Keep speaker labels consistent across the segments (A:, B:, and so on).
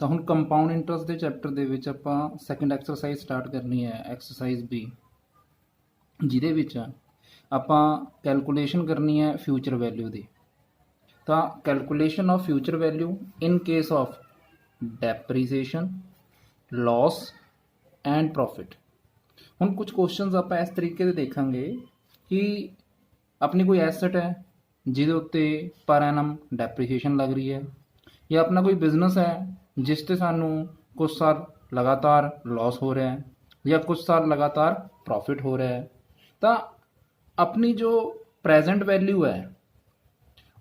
A: ਤਾਂ ਹੁਣ compound interest ਦੇ ਚੈਪਟਰ ਦੇ ਵਿੱਚ ਆਪਾਂ ਸੈਕੰਡ ਐਕਸਰਸਾਈਜ਼ ਸਟਾਰਟ ਕਰਨੀ ਹੈ, ਐਕਸਰਸਾਈਜ਼ ਬੀ, ਜਿਹਦੇ ਵਿੱਚ ਆਪਾਂ ਕੈਲਕੂਲੇਸ਼ਨ ਕਰਨੀ ਹੈ ਫਿਊਚਰ ਵੈਲਿਊ ਦੀ। ਤਾਂ calculation of future value in case of depreciation, loss and profit. ਹੁਣ ਕੁਝ ਕੁਐਸਚਨਸ ਆਪਾਂ ਇਸ ਤਰੀਕੇ ਦੇ ਦੇਖਾਂਗੇ ਕਿ ਆਪਣੀ ਕੋਈ ਐਸਟ ਹੈ ਜਿਹਦੇ ਉੱਤੇ ਪਰ ਐਨਮ ਡੈਪਰੀਸੀਏਸ਼ਨ ਲੱਗ ਰਹੀ ਹੈ, ਜਾਂ ਆਪਣਾ ਕੋਈ ਬਿਜ਼ਨਸ ਹੈ ਜਿਸ ਤੇ ਸਾਨੂੰ ਕੁਝ ਸਾਲ ਲਗਾਤਾਰ ਲॉस ਹੋ ਰਿਹਾ ਹੈ ਜਾਂ ਕੁਝ ਸਾਲ ਲਗਾਤਾਰ ਪ੍ਰੋਫਿਟ ਹੋ ਰਿਹਾ ਹੈ। ਤਾਂ ਆਪਣੀ ਜੋ ਪ੍ਰੈਜ਼ੈਂਟ ਵੈਲਿਊ ਹੈ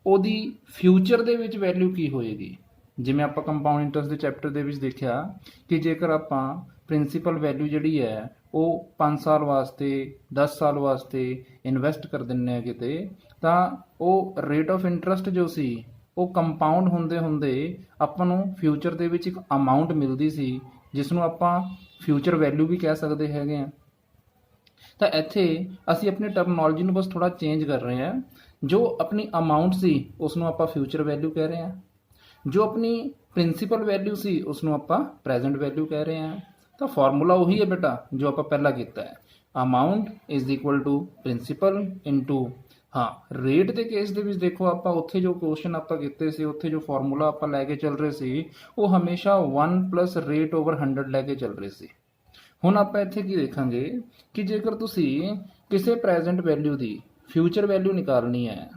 A: ਉਹਦੀ ਫਿਊਚਰ ਦੇ ਵਿੱਚ ਵੈਲਿਊ ਕੀ ਹੋਏਗੀ। ਜਿਵੇਂ ਆਪਾਂ ਕੰਪਾਊਂਡ ਇੰਟਰਸਟ ਦੇ ਚੈਪਟਰ ਦੇ ਵਿੱਚ ਦੇਖਿਆ ਕਿ ਜੇਕਰ ਆਪਾਂ ਪ੍ਰਿੰਸੀਪਲ ਵੈਲਿਊ ਜਿਹੜੀ ਹੈ ਉਹ 5 ਸਾਲ ਵਾਸਤੇ 10 ਸਾਲ ਵਾਸਤੇ ਇਨਵੈਸਟ ਕਰ ਦਿੰਦੇ ਆ ਕਿਤੇ, ਤਾਂ ਉਹ ਰੇਟ ਆਫ ਇੰਟਰਸਟ ਜੋ ਸੀ ਉਹ ਕੰਪਾਊਂਡ ਹੁੰਦੇ ਹੁੰਦੇ ਆਪਾਂ ਨੂੰ ਫਿਊਚਰ ਦੇ ਵਿੱਚ ਇੱਕ ਅਮਾਊਂਟ ਮਿਲਦੀ ਸੀ ਜਿਸ ਨੂੰ ਆਪਾਂ ਫਿਊਚਰ ਵੈਲਿਊ ਵੀ ਕਹਿ ਸਕਦੇ ਹੈਗੇ ਆ। ਤਾਂ ਇੱਥੇ ਅਸੀਂ ਆਪਣੀ ਟਰਮਨੋਲੋਜੀ ਨੂੰ ਬਸ ਥੋੜਾ ਚੇਂਜ ਕਰ ਰਹੇ ਹਾਂ। ਜੋ ਆਪਣੀ ਅਮਾਊਂਟ ਸੀ ਉਸ ਨੂੰ ਆਪਾਂ ਫਿਊਚਰ ਵੈਲਿਊ ਕਹਿ ਰਹੇ ਹਾਂ, ਜੋ ਆਪਣੀ ਪ੍ਰਿੰਸੀਪਲ ਵੈਲਿਊ ਸੀ ਉਸ ਨੂੰ ਆਪਾਂ ਪ੍ਰੈਜ਼ੈਂਟ ਵੈਲਿਊ ਕਹਿ ਰਹੇ ਹਾਂ। ਤਾਂ ਫਾਰਮੂਲਾ ਉਹੀ ਹੈ ਬੇਟਾ ਜੋ ਆਪਾਂ ਪਹਿਲਾਂ ਕੀਤਾ ਹੈ, amount is equal to principal into, ਹਾਂ ਰੇਟ ਦੇ ਕੇਸ ਦੇ ਵਿੱਚ ਦੇਖੋ ਆਪਾਂ ਉੱਥੇ ਜੋ ਕੁਐਸਚਨ ਆਪਾਂ ਕੀਤੇ ਸੀ ਉੱਥੇ ਜੋ ਫਾਰਮੂਲਾ ਆਪਾਂ ਲੈ ਕੇ ਚੱਲ ਰਹੇ ਸੀ ਉਹ ਹਮੇਸ਼ਾ 1 ਪਲੱਸ ਰੇਟ ਓਵਰ 100 ਲੈ ਕੇ ਚੱਲ ਰਹੇ ਸੀ। ਹੁਣ ਆਪਾਂ ਇੱਥੇ ਕੀ ਦੇਖਾਂਗੇ ਕਿ ਜੇਕਰ ਤੁਸੀਂ ਕਿਸੇ ਪ੍ਰੈਜ਼ੈਂਟ ਵੈਲਿਊ ਦੀ ਫਿਊਚਰ ਵੈਲਿਊ ਨਿਕਾਲਣੀ ਹੈ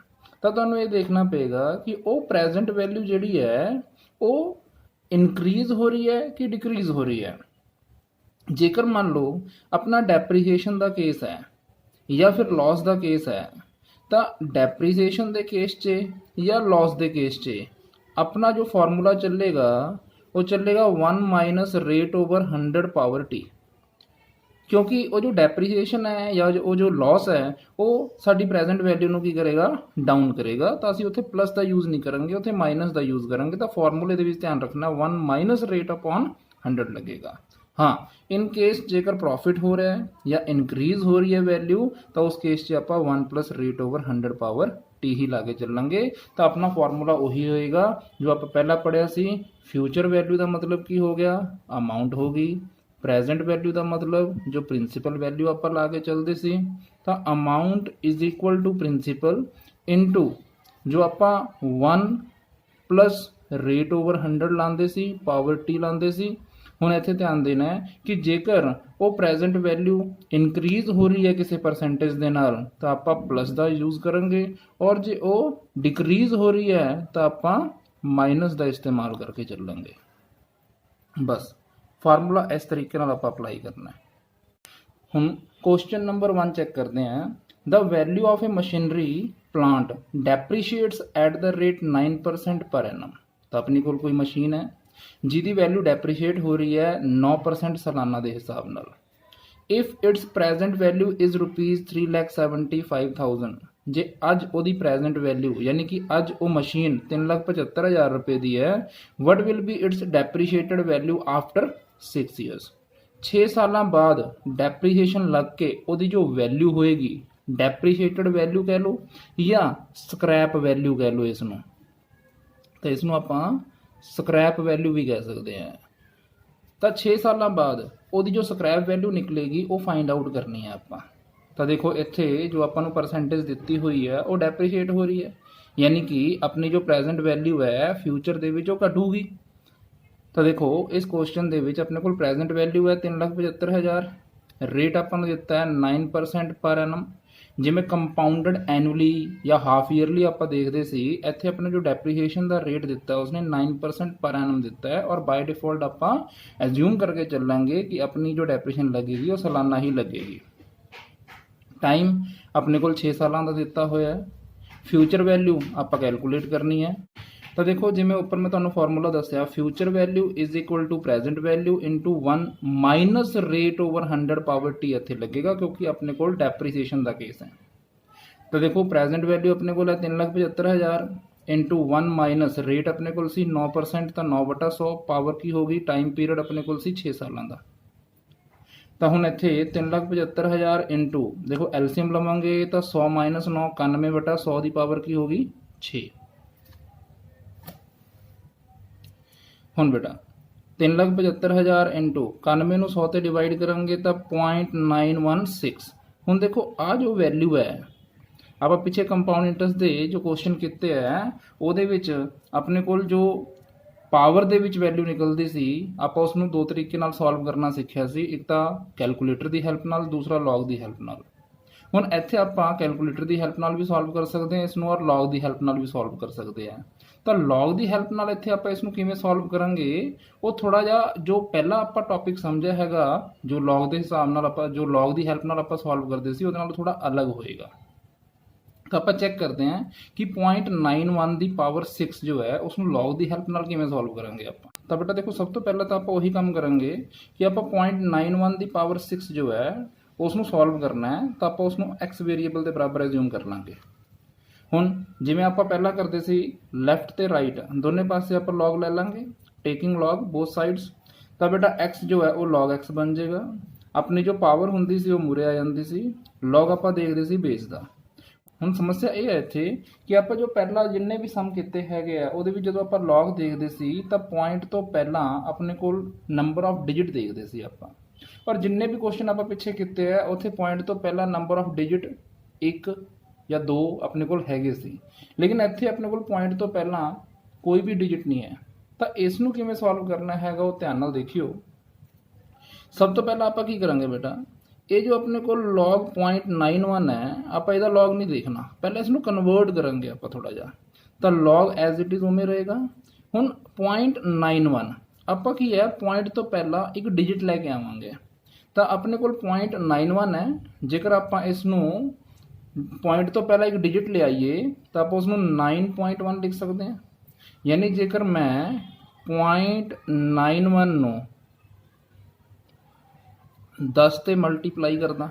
A: ਤਾਂ ਤੁਹਾਨੂੰ ਇਹ ਦੇਖਣਾ ਪਏਗਾ ਕਿ ਉਹ ਪ੍ਰੈਜ਼ੈਂਟ ਵੈਲਿਊ ਜਿਹੜੀ ਹੈ ਉਹ ਇਨਕਰੀਜ਼ ਹੋ ਰਹੀ ਹੈ ਕਿ ਡਿਕਰੀਜ਼ ਹੋ ਰਹੀ ਹੈ। ਜੇਕਰ ਮੰਨ ਲਓ ਆਪਣਾ ਡੈਪਰੀਸੀਏਸ਼ਨ ਦਾ ਕੇਸ ਹੈ ਜਾਂ ਫਿਰ ਲॉस ਦਾ ਕੇਸ ਹੈ, ਤਾਂ ਡੈਪਰੀਸੀਏਸ਼ਨ ਦੇ ਕੇਸ 'ਚ ਜਾਂ ਲॉस ਦੇ ਕੇਸ 'ਚ ਆਪਣਾ ਜੋ ਫਾਰਮੂਲਾ ਚੱਲੇਗਾ ਉਹ ਚੱਲੇਗਾ 1 minus rate over 100 power T, ਕਿਉਂਕਿ ਉਹ ਜੋ ਡੈਪਰੀਸੀਏਸ਼ਨ ਹੈ ਜਾਂ ਉਹ ਜੋ ਲॉस ਹੈ ਉਹ ਸਾਡੀ ਪ੍ਰੈਜ਼ੈਂਟ ਵੈਲਿਊ ਨੂੰ ਕੀ ਕਰੇਗਾ, ਡਾਊਨ ਕਰੇਗਾ। ਤਾਂ ਅਸੀਂ ਉੱਥੇ ਪਲੱਸ ਦਾ ਯੂਜ਼ ਨਹੀਂ ਕਰਾਂਗੇ, ਉੱਥੇ ਮਾਈਨਸ ਦਾ ਯੂਜ਼ ਕਰਾਂਗੇ। ਤਾਂ ਫਾਰਮੂਲੇ ਦੇ ਵਿੱਚ ਧਿਆਨ ਰੱਖਣਾ 1 ਮਾਈਨਸ ਰੇਟ ਅਪੋਨ 100 ਲੱਗੇਗਾ। ਹਾਂ ਇਨ ਕੇਸ ਜੇਕਰ ਪ੍ਰੋਫਿਟ ਹੋ ਰਿਹਾ ਹੈ ਜਾਂ ਇਨਕਰੀਜ਼ ਹੋ ਰਹੀ ਹੈ ਵੈਲਿਊ ਤਾਂ ਉਸ ਕੇਸ 'ਚ ਆਪਾਂ 1 plus rate over 100 power T ਹੀ ਲਾ ਕੇ ਚੱਲਾਂਗੇ। ਤਾਂ ਆਪਣਾ ਫਾਰਮੂਲਾ ਉਹੀ ਹੋਏਗਾ ਜੋ ਆਪਾਂ ਪਹਿਲਾਂ ਪੜ੍ਹਿਆ ਸੀ। ਫਿਊਚਰ ਵੈਲਿਊ ਦਾ ਮਤਲਬ ਕੀ ਹੋ ਗਿਆ, ਅਮਾਊਂਟ ਹੋ ਗਈ। ਪ੍ਰੈਜ਼ੈਂਟ ਵੈਲਿਊ ਦਾ ਮਤਲਬ ਜੋ ਪ੍ਰਿੰਸੀਪਲ ਵੈਲਿਊ ਆਪਾਂ ਲਾ ਕੇ ਚੱਲਦੇ ਸੀ, ਤਾਂ amount is equal to principal into ਜੋ ਆਪਾਂ 1 ਪਲੱਸ ਰੇਟ ਓਵਰ 100 ਲਾਉਂਦੇ ਸੀ, ਪਾਵਰ ਟੀ ਲਾਉਂਦੇ ਸੀ। ਹੁਣ ਇੱਥੇ ਧਿਆਨ ਦੇਣਾ ਹੈ ਕਿ ਜੇਕਰ ਉਹ ਪ੍ਰੈਜ਼ੈਂਟ ਵੈਲਿਊ ਇਨਕਰੀਜ਼ ਹੋ ਰਹੀ ਹੈ ਕਿਸੇ ਪਰਸੈਂਟੇਜ ਦੇ ਨਾਲ ਤਾਂ ਆਪਾਂ ਪਲੱਸ ਦਾ ਯੂਜ਼ ਕਰਾਂਗੇ, ਔਰ ਜੇ ਉਹ ਡਿਕਰੀਜ਼ ਹੋ ਰਹੀ ਹੈ ਤਾਂ ਆਪਾਂ ਮਾਈਨਸ ਦਾ ਇਸਤੇਮਾਲ ਕਰਕੇ ਚੱਲਾਂਗੇ। ਬਸ ਫਾਰਮੂਲਾ ਇਸ ਤਰੀਕੇ ਨਾਲ ਆਪਾਂ ਅਪਲਾਈ ਕਰਨਾ ਹੈ। ਹੁਣ ਕੁਐਸਚਨ ਨੰਬਰ 1 ਚੈੱਕ ਕਰਦੇ ਹਾਂ। The value of a machinery plant depreciates at the rate 9% per Ennum. ਤਾਂ ਆਪਣੀ ਕੋਲ ਕੋਈ ਮਸ਼ੀਨ ਹੈ ਜਿਹਦੀ ਵੈਲਿਊ ਡੈਪਰੀਸ਼ੀਏਟ ਹੋ ਰਹੀ ਹੈ 9% ਸਾਲਾਨਾ ਦੇ ਹਿਸਾਬ ਨਾਲ। If it's present value is rupees 3,75,000, ਜੇ ਅੱਜ ਉਹਦੀ ਪ੍ਰੈਜ਼ੈਂਟ ਵੈਲਿਊ ਯਾਨੀ ਕਿ ਅੱਜ ਉਹ ਮਸ਼ੀਨ 3,75,000 ਰੁਪਏ ਦੀ ਹੈ, what will be its depreciated value after 6 years. 6 ਸਾਲਾਂ ਬਾਅਦ ਡੈਪਰੀਸ਼ੀਏਸ਼ਨ ਲੱਗ ਕੇ ਉਹਦੀ ਜੋ ਵੈਲਿਊ ਹੋਏਗੀ, ਡੈਪਰੀਸ਼ੀਏਟਡ ਵੈਲਿਊ ਕਹਿ ਲਓ ਜਾਂ ਸਕ੍ਰੈਪ ਵੈਲਿਊ ਕਹਿ ਲਓ ਇਸ ਨੂੰ, ਤਾਂ ਇਸ ਨੂੰ ਆਪਾਂ ਸਕ੍ਰੈਪ ਵੈਲਿਊ ਵੀ ਕਹਿ ਸਕਦੇ ਹਾਂ। ਤਾਂ 6 ਸਾਲਾਂ ਬਾਅਦ ਉਹਦੀ ਜੋ ਸਕ੍ਰੈਪ ਵੈਲਿਊ ਨਿਕਲੇਗੀ ਉਹ ਫਾਈਂਡ ਆਊਟ ਕਰਨੀ ਹੈ ਆਪਾਂ। ਤਾਂ ਦੇਖੋ ਇੱਥੇ ਜੋ ਆਪਾਂ ਨੂੰ ਪਰਸੈਂਟੇਜ ਦਿੱਤੀ ਹੋਈ ਹੈ ਉਹ ਡੈਪਰੀਸ਼ੀਏਟ ਹੋ ਰਹੀ ਹੈ, ਯਾਨੀ ਕਿ ਆਪਣੀ ਜੋ ਪ੍ਰੈਜ਼ੈਂਟ ਵੈਲਿਊ ਹੈ ਫਿਊਚਰ ਦੇ ਵਿੱਚ ਉਹ ਘਟੂਗੀ। ਤਾਂ ਦੇਖੋ ਇਸ ਕੁਐਸਚਨ ਦੇ ਵਿੱਚ ਆਪਣੇ ਕੋਲ ਪ੍ਰੈਜ਼ੈਂਟ ਵੈਲਿਊ ਹੈ 3,75,000, ਰੇਟ ਆਪਾਂ ਨੂੰ ਦਿੱਤਾ ਹੈ 9% ਪਰ ਐਨਮ। ਜਿਵੇਂ ਕੰਪਾਊਂਡਡ ਐਨੂਅਲੀ ਜਾਂ ਹਾਫ ਈਅਰਲੀ ਆਪਾਂ ਦੇਖਦੇ ਸੀ, ਇੱਥੇ ਆਪਣੇ ਜੋ ਡੈਪਰੀਸ਼ੀਏਸ਼ਨ ਦਾ ਰੇਟ ਦਿੱਤਾ ਉਸਨੇ 9% ਪਰ ਐਨਮ ਦਿੱਤਾ ਹੈ, ਔਰ ਬਾਈ ਡਿਫਾਲਟ ਆਪਾਂ ਐਜ਼ਿਊਮ ਕਰਕੇ ਚੱਲਾਂਗੇ ਕਿ ਆਪਣੀ ਜੋ ਡੈਪਰੀਸ਼ੀਏਸ਼ਨ ਲੱਗੇਗੀ ਉਹ ਸਾਲਾਨਾ ਹੀ ਲੱਗੇਗੀ। ਟਾਈਮ ਆਪਣੇ ਕੋਲ 6 ਸਾਲਾਂ ਦਾ ਦਿੱਤਾ ਹੋਇਆ ਹੈ। ਫਿਊਚਰ ਵੈਲਿਊ ਆਪਾਂ ਕੈਲਕੂਲੇਟ ਕਰਨੀ ਹੈ। ਤਾਂ ਦੇਖੋ ਜਿਵੇਂ ਉੱਪਰ ਮੈਂ ਤੁਹਾਨੂੰ ਫਾਰਮੂਲਾ ਦੱਸਿਆ, future value is equal to present value into 1 minus rate over 100 power T ਇੱਥੇ ਲੱਗੇਗਾ ਕਿਉਂਕਿ ਆਪਣੇ ਕੋਲ ਡੈਪਰੀਸੀਏਸ਼ਨ ਦਾ ਕੇਸ ਹੈ। ਤਾਂ ਦੇਖੋ ਪ੍ਰੈਜ਼ੈਂਟ ਵੈਲਿਊ ਆਪਣੇ ਕੋਲ ਹੈ 3,75,000 ਇੰਟੂ 1 ਮਾਈਨਸ ਰੇਟ ਆਪਣੇ ਕੋਲ ਸੀ 9%, ਤਾਂ 9/100 ਪਾਵਰ ਕੀ ਹੋ ਗਈ, ਟਾਈਮ ਪੀਰੀਅਡ ਆਪਣੇ ਕੋਲ ਸੀ 6 ਸਾਲਾਂ ਦਾ। ਤਾਂ ਹੁਣ ਇੱਥੇ 3,75,000 ਇੰਟੂ ਦੇਖੋ ਐਲਸੀਐਮ ਲਵਾਂਗੇ ਤਾਂ 100 ਮਾਈਨਸ 9 91/100 ਦੀ ਪਾਵਰ ਕੀ ਹੋ ਗਈ 6। ਹੁਣ ਬੇਟਾ 3,75,000 इंटू 91 ਨੂੰ 100 ਤੇ ਡਿਵਾਈਡ ਕਰਾਂਗੇ ਤਾਂ 0.916। ਹੁਣ ਦੇਖੋ ਆ ਜੋ ਵੈਲਿਊ ਹੈ ਆਪਾਂ ਪਿੱਛੇ ਕੰਪਾਊਂਡ ਇੰਟਰਸਟ ਦੇ ਜੋ ਕੁਐਸਚਨ ਕੀਤੇ ਹੈ ਉਹਦੇ ਵਿੱਚ ਆਪਣੇ ਕੋਲ ਜੋ ਪਾਵਰ ਦੇ ਵਿੱਚ ਵੈਲਿਊ ਨਿਕਲਦੀ ਸੀ ਆਪਾਂ ਉਸ ਨੂੰ ਦੋ ਤਰੀਕੇ ਨਾਲ ਸੋਲਵ ਕਰਨਾ ਸਿੱਖਿਆ ਸੀ। ਇੱਕ ਤਾਂ ਕੈਲਕੂਲੇਟਰ ਦੀ ਹੈਲਪ ਨਾਲ, ਦੂਸਰਾ ਲੌਗ ਦੀ ਹੈਲਪ ਨਾਲ। ਹੁਣ ਇੱਥੇ ਆਪਾਂ ਕੈਲਕੂਲੇਟਰ ਦੀ ਹੈਲਪ ਨਾਲ ਵੀ ਸੋਲਵ ਕਰ ਸਕਦੇ ਹਾਂ ਇਸ ਨੂੰ, ਔਰ ਲੌਗ ਦੀ ਹੈਲਪ ਨਾਲ ਵੀ ਸੋਲਵ ਕਰ ਸਕਦੇ ਹਾਂ। ਤਾਂ ਲੌਗ ਦੀ ਹੈਲਪ ਨਾਲ ਇੱਥੇ ਆਪਾਂ ਇਸ ਨੂੰ ਕਿਵੇਂ ਸੋਲਵ ਕਰਾਂਗੇ, ਉਹ ਥੋੜਾ ਜਿਹਾ ਜੋ ਪਹਿਲਾਂ ਆਪਾਂ ਟੌਪਿਕ ਸਮਝਿਆ ਹੈਗਾ ਜੋ ਲੌਗ ਦੇ ਹਿਸਾਬ ਨਾਲ ਆਪਾਂ ਜੋ ਲੌਗ ਦੀ ਹੈਲਪ ਨਾਲ ਆਪਾਂ ਸੋਲਵ ਕਰਦੇ ਸੀ ਉਹਦੇ ਨਾਲ ਥੋੜਾ ਅਲੱਗ ਹੋਏਗਾ। ਤਾਂ ਆਪਾਂ ਚੈੱਕ ਕਰਦੇ ਹਾਂ ਕਿ 0.91 ਦੀ ਪਾਵਰ 6 ਜੋ ਹੈ ਉਸ ਨੂੰ ਲੌਗ ਦੀ ਹੈਲਪ ਨਾਲ ਕਿਵੇਂ ਸੋਲਵ ਕਰਾਂਗੇ ਆਪਾਂ। ਤਾਂ ਬੇਟਾ ਦੇਖੋ ਸਭ ਤੋਂ ਪਹਿਲਾਂ ਤਾਂ ਆਪਾਂ ਉਹੀ ਕੰਮ ਕਰਾਂਗੇ ਕਿ ਆਪਾਂ 0.91 ਦੀ ਪਾਵਰ 6 ਜੋ ਹੈ ਉਸ ਨੂੰ ਸੋਲਵ ਕਰਨਾ ਹੈ। ਤਾਂ ਆਪਾਂ ਉਸ ਨੂੰ x ਵੇਰੀਏਬਲ ਦੇ ਬਰਾਬਰ ਐਜ਼ਿਊਮ ਕਰ ਲਾਂਗੇ। ਹੁਣ ਜਿਵੇਂ ਆਪਾਂ ਪਹਿਲਾਂ ਕਰਦੇ ਸੀ ਲੈਫਟ ਤੇ ਰਾਈਟ ਦੋਨੇ ਪਾਸੇ ਆਪਾਂ ਲੌਗ ਲੈ ਲਾਂਗੇ, ਟੇਕਿੰਗ ਲੌਗ ਬੋਥ ਸਾਈਡਸ। ਤਾਂ ਬੇਟਾ x ਜੋ ਹੈ ਉਹ log x ਬਣ ਜਾਏਗਾ। ਆਪਣੀ ਜੋ ਪਾਵਰ ਹੁੰਦੀ ਸੀ ਉਹ ਮੂਰੇ ਆ ਜਾਂਦੀ ਸੀ, log ਆਪਾਂ ਦੇਖਦੇ ਸੀ ਬੇਸ ਦਾ। ਹੁਣ ਸਮੱਸਿਆ ਇਹ ਹੈ ਇੱਥੇ ਕਿ ਆਪਾਂ ਜੋ ਪਹਿਲਾਂ ਜਿੰਨੇ ਵੀ ਸਮ ਕੀਤੇ ਹੈਗੇ ਆ ਉਹਦੇ ਵਿੱਚ ਜਦੋਂ ਆਪਾਂ log ਦੇਖਦੇ ਸੀ ਤਾਂ ਪੁਆਇੰਟ ਤੋਂ ਪਹਿਲਾਂ ਆਪਣੇ ਕੋਲ ਨੰਬਰ ਆਫ ਡਿਜਿਟ ਦੇਖਦੇ ਸੀ ਆਪਾਂ, ਪਰ ਜਿੰਨੇ ਵੀ ਕੁਐਸਚਨ ਆਪਾਂ ਪਿੱਛੇ ਕੀਤੇ ਆ ਉੱਥੇ ਪੁਆਇੰਟ ਤੋਂ ਪਹਿਲਾਂ ਨੰਬਰ ਆਫ ਡਿਜਿਟ 1 ਜਾਂ 2 ਆਪਣੇ ਕੋਲ ਹੈਗੇ ਸੀ, ਲੇਕਿਨ ਇੱਥੇ ਆਪਣੇ ਕੋਲ ਪੁਆਇੰਟ ਤੋਂ ਪਹਿਲਾਂ ਕੋਈ ਵੀ ਡਿਜਿਟ ਨਹੀਂ ਹੈ। ਤਾਂ ਇਸ ਨੂੰ ਕਿਵੇਂ ਸੋਲਵ ਕਰਨਾ ਹੈਗਾ ਉਹ ਧਿਆਨ ਨਾਲ ਦੇਖਿਓ। ਸਭ ਤੋਂ ਪਹਿਲਾਂ ਆਪਾਂ ਕੀ ਕਰਾਂਗੇ ਬੇਟਾ, ਇਹ ਜੋ ਆਪਣੇ ਕੋਲ log 0.91 ਹੈ ਆਪਾਂ ਇਹਦਾ log ਨਹੀਂ ਦੇਖਣਾ, ਪਹਿਲਾਂ ਇਸ ਨੂੰ ਕਨਵਰਟ ਕਰਾਂਗੇ ਆਪਾਂ ਥੋੜਾ ਜਿਹਾ। ਤਾਂ log ਐਜ਼ ਇਟ ਇਜ਼ ਉਵੇਂ ਰਹੇਗਾ। ਹੁਣ 0.91 ਆਪਾਂ ਕੀ ਹੈ ਪੁਆਇੰਟ ਤੋਂ ਪਹਿਲਾਂ ਇੱਕ ਡਿਜਿਟ ਲੈ ਕੇ ਆਵਾਂਗੇ। ਤਾਂ ਆਪਣੇ ਕੋਲ 0.91 ਹੈ, ਜੇਕਰ ਆਪਾਂ ਇਸ ਨੂੰ ਪੁਆਇੰਟ ਤੋਂ ਪਹਿਲਾਂ ਇੱਕ ਡਿਜਿਟ ਲਿਆਈਏ ਤਾਂ ਆਪਾਂ ਉਸ ਨੂੰ 9.1 ਲਿਖ ਸਕਦੇ ਹਾਂ। ਯਾਨੀ ਜੇਕਰ ਮੈਂ 0.91 ਨੂੰ 10 ਤੇ ਮਲਟੀਪਲਾਈ ਕਰਦਾ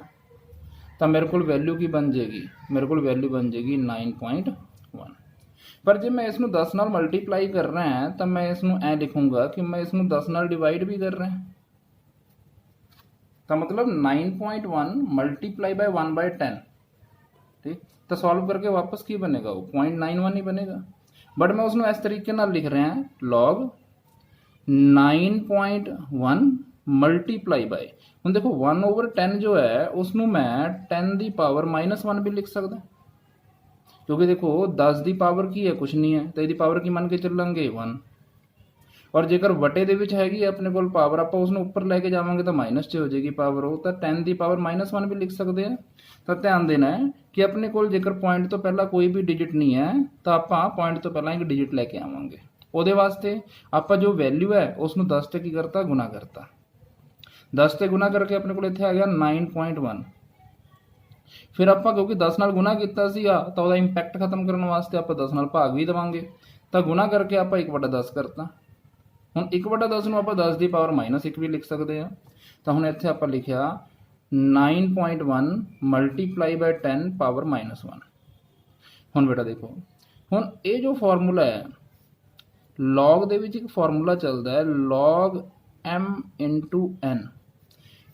A: ਤਾਂ ਮੇਰੇ ਕੋਲ ਵੈਲਿਊ ਕੀ ਬਣ ਜਾਏਗੀ, ਮੇਰੇ ਕੋਲ ਵੈਲਿਊ ਬਣ ਜਾਏਗੀ 9.1। ਪਰ ਜੇ ਮੈਂ ਇਸ ਨੂੰ 10 ਨਾਲ ਮਲਟੀਪਲਾਈ ਕਰ रहा ਹਾਂ ਤਾਂ ਮੈਂ ਇਸ ਨੂੰ ਐ ਲਿਖੂੰਗਾ ਕਿ ਮੈਂ ਇਸ ਨੂੰ 10 ਨਾਲ ਡਿਵਾਈਡ ਵੀ ਕਰ रहा। ਤਾਂ ਮਤਲਬ 9.1 ਮਲਟੀਪਲਾਈ ਬਾय 1/10। ठीक, तो सॉल्व करके वापस की बनेगा वो 0.91 ही बनेगा। बट मैं उसमें इस तरीके ना लिख रहे हैं log 9.1 मल्टीप्लाई बाय, हम देखो 1/10 जो है उसनों मैं 10 दी पावर -1 भी लिख सकता, क्योंकि देखो 10 दी पावर की है कुछ नहीं है तो यदि पावर की मन के चलेंगे 1। और जेकर वटे ਦੇ ਵਿੱਚ ਹੈਗੀ ਆਪਣੇ ਕੋਲ ਪਾਵਰ ਆਪਾਂ ਉਸ ਨੂੰ ਉੱਪਰ ਲੈ ਕੇ ਜਾਵਾਂਗੇ ਤਾਂ ਮਾਈਨਸ 'ਚ ਹੋ ਜਾਏਗੀ ਪਾਵਰ, ਉਹ ਤਾਂ 10 ਦੀ ਪਾਵਰ -1 ਵੀ ਲਿਖ ਸਕਦੇ ਆ। ਤਾਂ ਧਿਆਨ ਦੇਣਾ ਹੈ ਕਿ ਆਪਣੇ ਕੋਲ ਜੇਕਰ ਪੁਆਇੰਟ ਤੋਂ ਪਹਿਲਾਂ ਕੋਈ ਵੀ ਡਿਜਿਟ ਨਹੀਂ ਹੈ ਤਾਂ ਆਪਾਂ ਪੁਆਇੰਟ ਤੋਂ ਪਹਿਲਾਂ ਇੱਕ ਡਿਜਿਟ ਲੈ ਕੇ ਆਵਾਂਗੇ। ਉਹਦੇ ਵਾਸਤੇ ਆਪਾਂ ਜੋ ਵੈਲਿਊ ਹੈ ਉਸ ਨੂੰ 10 ਤੇ ਕੀ ਕਰਤਾ, ਗੁਣਾ ਕਰਤਾ। 10 ਤੇ ਗੁਣਾ ਕਰਕੇ ਆਪਣੇ ਕੋਲ ਇੱਥੇ ਆ ਗਿਆ 9.1। ਫਿਰ ਆਪਾਂ ਕਿਉਂਕਿ 10 ਨਾਲ ਗੁਣਾ ਕੀਤਾ ਸੀਗਾ ਤਾਂ ਉਹਦਾ ਇੰਪੈਕਟ ਖਤਮ ਕਰਨ ਵਾਸਤੇ ਆਪਾਂ 10 ਨਾਲ ਭਾਗ ਵੀ ਦੇਵਾਂਗੇ। ਤਾਂ ਗੁਣਾ ਕਰਕੇ ਆਪਾਂ 1/10 ਕਰਤਾ। ਹੁਣ 1/10 ਨੂੰ ਆਪਾਂ 10 ਦੀ ਪਾਵਰ -1 ਵੀ ਲਿਖ ਸਕਦੇ ਹਾਂ। ਤਾਂ ਹੁਣ ਇੱਥੇ ਆਪਾਂ ਲਿਖਿਆ 9.1 ਮਲਟੀਪਲਾਈ ਬਾय 10 ਪਾਵਰ -1। ਹੁਣ ਬੇਟਾ ਦੇਖੋ, ਹੁਣ ਇਹ ਜੋ ਫਾਰਮੂਲਾ ਹੈ log ਦੇ ਵਿੱਚ ਇੱਕ ਫਾਰਮੂਲਾ ਚੱਲਦਾ ਹੈ log m into n।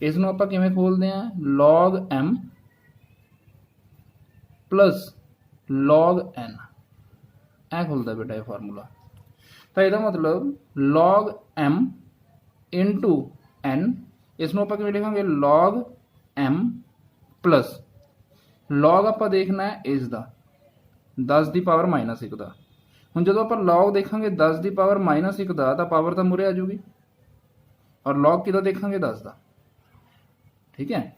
A: ਇਸ ਨੂੰ ਆਪਾਂ ਕਿਵੇਂ ਖੋਲਦੇ ਹਾਂ, log m plus log n ਐ ਖੁੱਲਦਾ ਬੇਟਾ ਇਹ ਫਾਰਮੂਲਾ। ਤਾਂ ਇਹਦਾ ਮਤਲਬ log m into n, ਇਸ ਨੂੰ ਆਪਾਂ ਕਿਵੇਂ ਲਿਖਾਂਗੇ log m plus log ਆਪਾਂ ਦੇਖਣਾ ਹੈ ਇਸ ਦਾ 10 ਦੀ ਪਾਵਰ -1 ਦਾ। ਹੁਣ ਜਦੋਂ ਆਪਾਂ log ਦੇਖਾਂਗੇ 10 ਦੀ ਪਾਵਰ -1 ਦਾ ਤਾਂ ਪਾਵਰ ਤਾਂ ਮੂਰੇ ਆ ਜਾਊਗੀ, ਔਰ log ਕਿਹਦਾ ਦੇਖਾਂਗੇ 10 ਦਾ। ਠੀਕ ਹੈ,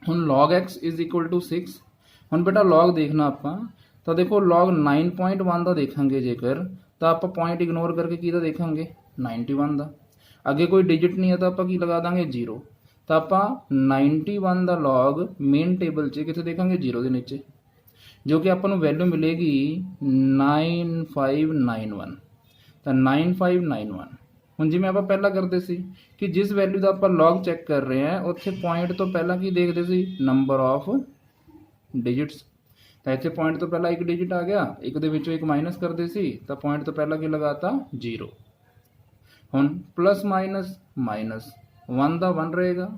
A: ਹੁਣ log x = 6। ਹੁਣ ਬੇਟਾ log ਦੇਖਣਾ ਆਪਾਂ ਤਾਂ ਦੇਖੋ log 9.1 ਦਾ ਦੇਖਾਂਗੇ ਜੇਕਰ ਤਾਂ ਆਪਾਂ ਪੁਆਇੰਟ ਇਗਨੋਰ ਕਰਕੇ ਕਿਹਦਾ ਦੇਖਾਂਗੇ 91 ਦਾ। ਅੱਗੇ ਕੋਈ ਡਿਜਿਟ ਨਹੀਂ ਹੈ ਤਾਂ ਆਪਾਂ ਕੀ ਲਗਾ ਦਾਂਗੇ 0। ਤਾਂ ਆਪਾਂ 91 ਦਾ log ਮੇਨ ਟੇਬਲ 'ਚ ਕਿੱਥੇ ਦੇਖਾਂਗੇ 0 ਦੇ ਨੀਚੇ, ਜੋ ਕਿ ਆਪਾਂ ਨੂੰ ਵੈਲਿਊ ਮਿਲੇਗੀ 9591। ਤਾਂ 9591 ਹੁਣ ਜਿਵੇਂ ਆਪਾਂ ਪਹਿਲਾਂ ਕਰਦੇ ਸੀ ਕਿ ਜਿਸ ਵੈਲਿਊ ਦਾ ਆਪਾਂ log ਚੈੱਕ ਕਰ ਰਹੇ ਹਾਂ ਉੱਥੇ ਪੁਆਇੰਟ ਤੋਂ ਪਹਿਲਾਂ ਕੀ ਦੇਖਦੇ ਸੀ, ਨੰਬਰ ਆਫ ਡਿਜਿਟਸ। ਤਾਂ ਇੱਥੇ ਪੁਆਇੰਟ ਤੋਂ ਪਹਿਲਾਂ ਇੱਕ ਡਿਜਿਟ ਆ ਗਿਆ, ਇੱਕ ਦੇ ਵਿੱਚੋਂ ਇੱਕ ਮਾਈਨਸ ਕਰਦੇ ਸੀ ਤਾਂ ਪੁਆਇੰਟ ਤੋਂ ਪਹਿਲਾਂ ਕੀ ਲਗਾਤਾ 0। ਹੁਣ ਪਲੱਸ -1 ਦਾ 1 ਰਹੇਗਾ।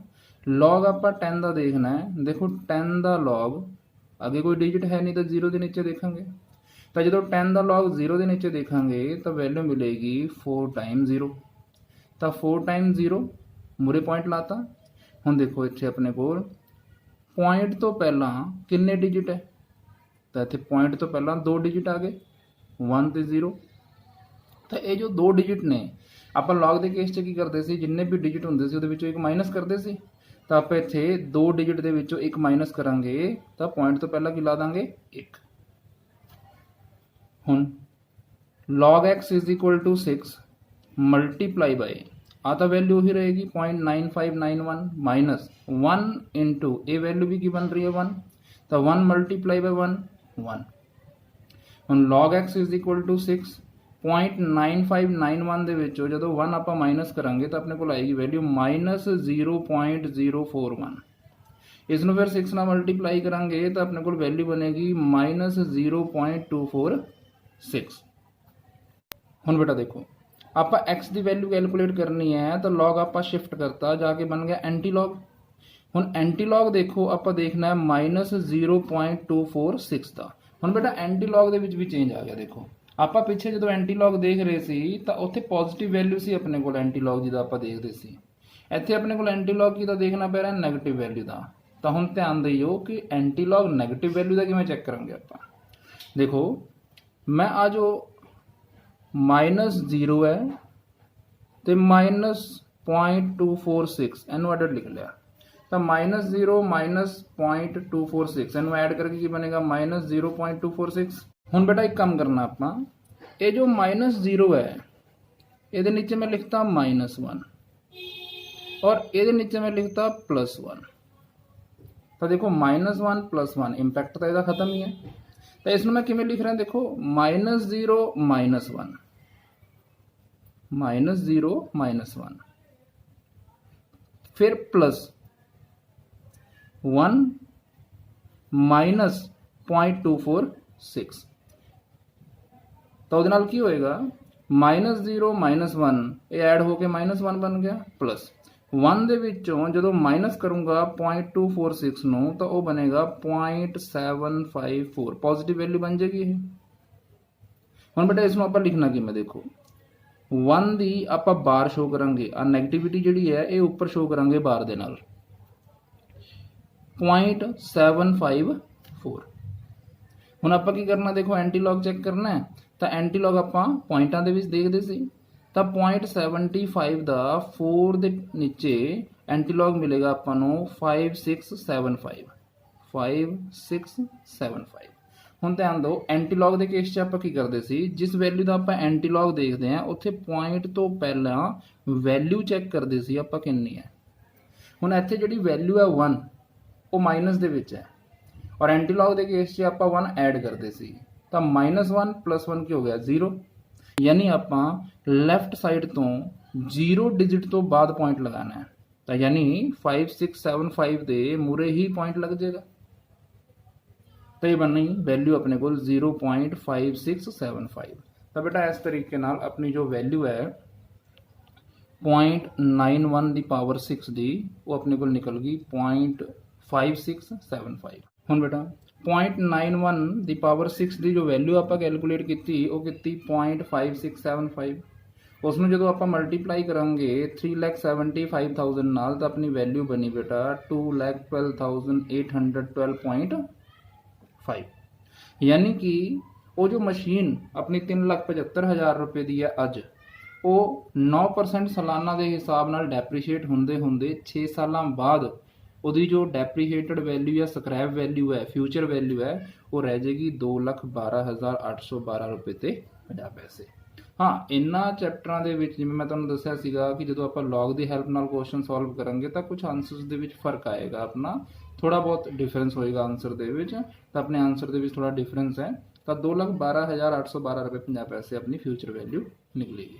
A: log ਆਪਾਂ 10 ਦਾ ਦੇਖਣਾ ਹੈ, ਦੇਖੋ 10 ਦਾ log ਅੱਗੇ ਕੋਈ ਡਿਜਿਟ ਹੈ ਨਹੀਂ ਤਾਂ 0 ਦੇ ਨੀਚੇ ਦੇਖਾਂਗੇ। ਤਾਂ ਜਦੋਂ 10 ਦਾ log 0 ਦੇ ਨੀਚੇ ਦੇਖਾਂਗੇ ਤਾਂ ਵੈਲਿਊ ਮਿਲੇਗੀ 4 × 0। ਤਾਂ 4 ਟਾਈਮ 0 ਮੂਰੇ ਪੁਆਇੰਟ ਲਾਤਾ। ਹੁਣ ਦੇਖੋ ਇੱਥੇ ਆਪਣੇ ਕੋਲ ਪੁਆਇੰਟ ਤੋਂ ਪਹਿਲਾਂ ਕਿੰਨੇ ਡਿਜਿਟ ਹੈ, ਤਾਂ ਇੱਥੇ ਪੁਆਇੰਟ ਤੋਂ ਪਹਿਲਾਂ 2 ਡਿਜਿਟ ਆ ਗਏ 1 ਤੇ 0। ਤਾਂ ਇਹ ਜੋ 2 ਡਿਜਿਟ ਨੇ ਆਪਾਂ ਲੌਗ ਦੇ ਕੇਸ 'ਚ ਕੀ ਕਰਦੇ ਸੀ, ਜਿੰਨੇ ਵੀ ਡਿਜਿਟ ਹੁੰਦੇ ਸੀ ਉਹਦੇ ਵਿੱਚੋਂ ਇੱਕ ਮਾਈਨਸ ਕਰਦੇ ਸੀ। ਤਾਂ ਆਪਾਂ ਇੱਥੇ 2 ਡਿਜਿਟ ਦੇ ਵਿੱਚੋਂ ਇੱਕ ਮਾਈਨਸ ਕਰਾਂਗੇ ਤਾਂ ਪੁਆਇੰਟ ਤੋਂ ਪਹਿਲਾਂ ਕੀ ਲਾ ਦਾਂਗੇ 1। ਹੁਣ log x is equal to 6 multiply by आ तो वैल्यू ही रहेगी 0.9591 माइनस 1 इंटू ए वैल्यू भी की बन रही है 1, तो 1 मल्टीप्लाई बाय 1 1। ਹੁਣ log x is equal to 6 0.9591 ਦੇ ਵਿੱਚੋਂ ਜਦੋਂ 1 ਆਪਾਂ ਮਾਈਨਸ ਕਰਾਂਗੇ ਤਾਂ ਆਪਣੇ ਕੋਲ ਆਏਗੀ ਵੈਲਿਊ -0.041। ਇਸ ਨੂੰ ਫਿਰ 6 ਨਾਲ ਮਲਟੀਪਲਾਈ ਕਰਾਂਗੇ ਤਾਂ ਆਪਣੇ ਕੋਲ ਵੈਲਿਊ ਬਣੇਗੀ -0.246। ਹੁਣ बेटा देखो आप x की वैल्यू कैलकुलेट करनी है तो log आप शिफ्ट करता जाके बन गया एंटी लॉग। ਹੁਣ एंटी लॉग देखो आप देखना है -0.246 का। ਹੁਣ बेटा एंटी लॉग ਦੇ ਵਿੱਚ ਵੀ ਚੇਂਜ ਆ ਗਿਆ। ਦੇਖੋ ਆਪਾਂ ਪਿੱਛੇ ਜਦੋਂ एंटी लॉग ਦੇਖ ਰਹੇ ਸੀ ਤਾਂ ਉੱਥੇ ਪੋਜ਼ਿਟਿਵ ਵੈਲਿਊ ਸੀ ਆਪਣੇ ਕੋਲ एंटी लॉग ਜਿਹਦਾ ਆਪਾਂ ਦੇਖਦੇ ਸੀ। ਇੱਥੇ ਆਪਣੇ ਕੋਲ एंटी लॉग ਕੀ ਦਾ ਦੇਖਣਾ ਪੈ ਰਿਹਾ ਨੈਗੇਟਿਵ ਵੈਲਿਊ ਦਾ। ਤਾਂ ਹੁਣ ਧਿਆਨ ਦਿਓ ਕਿ एंटी लॉग ਨੈਗੇਟਿਵ ਵੈਲਿਊ ਦਾ ਕਿਵੇਂ ਚੈੱਕ ਕਰਾਂਗੇ ਆਪਾਂ। देखो मैं आ जो -0 है तो -0.246 इनू एड लिख लिया तो -0 -0.246 इनू ऐड करके की बनेगा -0.246। हुण बेटा एक काम करना अपना ये जो -0 है ये नीचे मैं लिखता -1 और ये नीचे मैं लिखता +1। तो देखो -1 +1 इंपैक्ट तो इसका खत्म ही है। तो इसमें मैं किमें लिख रहा देखो -0 -1 -0 -1 फिर +1 -0.246। तो ਉਹਦੇ ਨਾਲ ਕੀ ਹੋਏਗਾ -0 -1 ਇਹ ਐਡ ਹੋ ਕੇ -1 ਬਣ ਗਿਆ प्लस 1 ਦੇ ਵਿੱਚੋਂ ਜਦੋਂ ਮਾਈਨਸ ਕਰੂੰਗਾ 0.246 ਨੂੰ ਤਾਂ ਉਹ ਬਣੇਗਾ 0.754 ਪੋਜ਼ਿਟਿਵ ਵੈਲਿਊ ਬਣ ਜਾਏਗੀ ਇਹ। ਹੁਣ ਬੇਟਾ ਇਸ ਨੂੰ ਆਪਾਂ ਲਿਖਣਾ ਕਿਵੇਂ ਦੇਖੋ 1 ਦੀ ਆਪਾਂ ਬਾਰ ਸ਼ੋ ਕਰਾਂਗੇ ਆ ਨੈਗੇਟਿਵਿਟੀ ਜਿਹੜੀ ਹੈ ਇਹ ਉੱਪਰ ਸ਼ੋ ਕਰਾਂਗੇ ਬਾਰ ਦੇ ਨਾਲ 0.754। ਹੁਣ ਆਪਾਂ ਕੀ ਕਰਨਾ ਦੇਖੋ ਐਂਟੀ ਲੌਗ ਚੈੱਕ ਕਰਨਾ ਹੈ ਤਾਂ ਐਂਟੀ ਲੌਗ ਆਪਾਂ ਪੁਆਇੰਟਾਂ ਦੇ ਵਿੱਚ ਦੇਖਦੇ ਸੀ ਤਾਂ 0.75 ਦਾ 4 ਦੇ ਨੀਚੇ ਐਂਟੀ ਲੌਗ ਮਿਲੇਗਾ ਆਪਾਂ ਨੂੰ 5675। ਹੁਣ ਧਿਆਨ ਦਿਓ ਐਂਟੀ ਲੌਗ ਦੇ ਕੇਸ 'ਚ ਆਪਾਂ ਕੀ ਕਰਦੇ ਸੀ ਜਿਸ ਵੈਲਿਊ ਦਾ ਆਪਾਂ ਐਂਟੀ ਲੌਗ ਦੇਖਦੇ ਹਾਂ ਉੱਥੇ ਪੁਆਇੰਟ ਤੋਂ ਪਹਿਲਾਂ ਵੈਲਿਊ ਚੈੱਕ ਕਰਦੇ ਸੀ ਆਪਾਂ ਕਿੰਨੀ ਹੈ। ਹੁਣ ਇੱਥੇ ਜਿਹੜੀ ਵੈਲਿਊ ਹੈ 1 ਉਹ ਮਾਈਨਸ ਦੇ ਵਿੱਚ ਹੈ ਔਰ ਐਂਟੀ ਲੌਗ ਦੇ ਕੇਸ 'ਚ ਆਪਾਂ 1 ਐਡ ਕਰਦੇ ਸੀ ਤਾਂ -1 +1 ਕੀ ਹੋ ਗਿਆ 0। यानी आप लैफ्ट साइड तो 0 डिजिट तो बाद पॉइंट लगाना है तो यानी 5675 के मूरे ही पॉइंट लग जाएगा तो ये बननी वैल्यू अपने को 0.5675। तो बेटा इस तरीके नाल अपनी जो वैल्यू है 0.91 की पावर 6 दी वो अपने को निकल गई 0.5675। हुण बेटा 0.91 ਦੀ ਪਾਵਰ 6 ਦੀ ਜੋ ਵੈਲਿਊ ਆਪਾਂ ਕੈਲਕੂਲੇਟ ਕੀਤੀ ਉਹ ਕੀਤੀ 0.5675। ਉਸ ਨੂੰ ਜਦੋਂ ਆਪਾਂ ਮਲਟੀਪਲਾਈ ਕਰਾਂਗੇ 3,75,000 ਨਾਲ ਤਾਂ ਆਪਣੀ ਵੈਲਿਊ ਬਣੀ ਬੇਟਾ 2,12,812.5। यानी कि वो जो मशीन अपनी 3,75,000 रुपए ਦੀ ਹੈ ਅੱਜ ਉਹ 9% ਸਾਲਾਨਾ ਦੇ ਹਿਸਾਬ ਨਾਲ ਡੈਪਰੀਸ਼ੀਏਟ ਹੁੰਦੇ 6 ਸਾਲਾਂ ਬਾਅਦ ਉਹਦੀ ਜੋ ਡੈਪਰੀਸ਼ੀਏਟਡ ਵੈਲਿਊ ਜਾਂ ਸਕ੍ਰੈਪ ਵੈਲਿਊ ਹੈ ਫਿਊਚਰ ਵੈਲਿਊ ਹੈ ਉਹ ਰਹਿ ਜਾਏਗੀ 2,12,812 ਰੁਪਏ ਤੇ 50 ਪੈਸੇ। ਹਾਂ ਇਹਨਾਂ ਚੈਪਟਰਾਂ ਦੇ ਵਿੱਚ ਜਿਵੇਂ ਮੈਂ ਤੁਹਾਨੂੰ ਦੱਸਿਆ ਸੀਗਾ ਕਿ ਜਦੋਂ ਆਪਾਂ ਲੌਗ ਦੀ ਹੈਲਪ ਨਾਲ ਕੁਐਸਚਨ ਸੋਲਵ ਕਰਾਂਗੇ ਤਾਂ ਕੁਝ ਆਨਸਰਸ ਦੇ ਵਿੱਚ ਫਰਕ ਆਏਗਾ ਆਪਣਾ ਥੋੜਾ ਬਹੁਤ ਡਿਫਰੈਂਸ ਹੋਏਗਾ ਆਨਸਰ ਦੇ ਵਿੱਚ ਤਾਂ ਆਪਣੇ ਆਨਸਰ ਦੇ ਵਿੱਚ ਥੋੜਾ ਡਿਫਰੈਂਸ ਹੈ ਤਾਂ 2,12,812 ਰੁਪਏ 50 ਪੈਸੇ ਆਪਣੀ ਫਿਊਚਰ ਵੈਲਿਊ ਨਿਕਲੇਗੀ।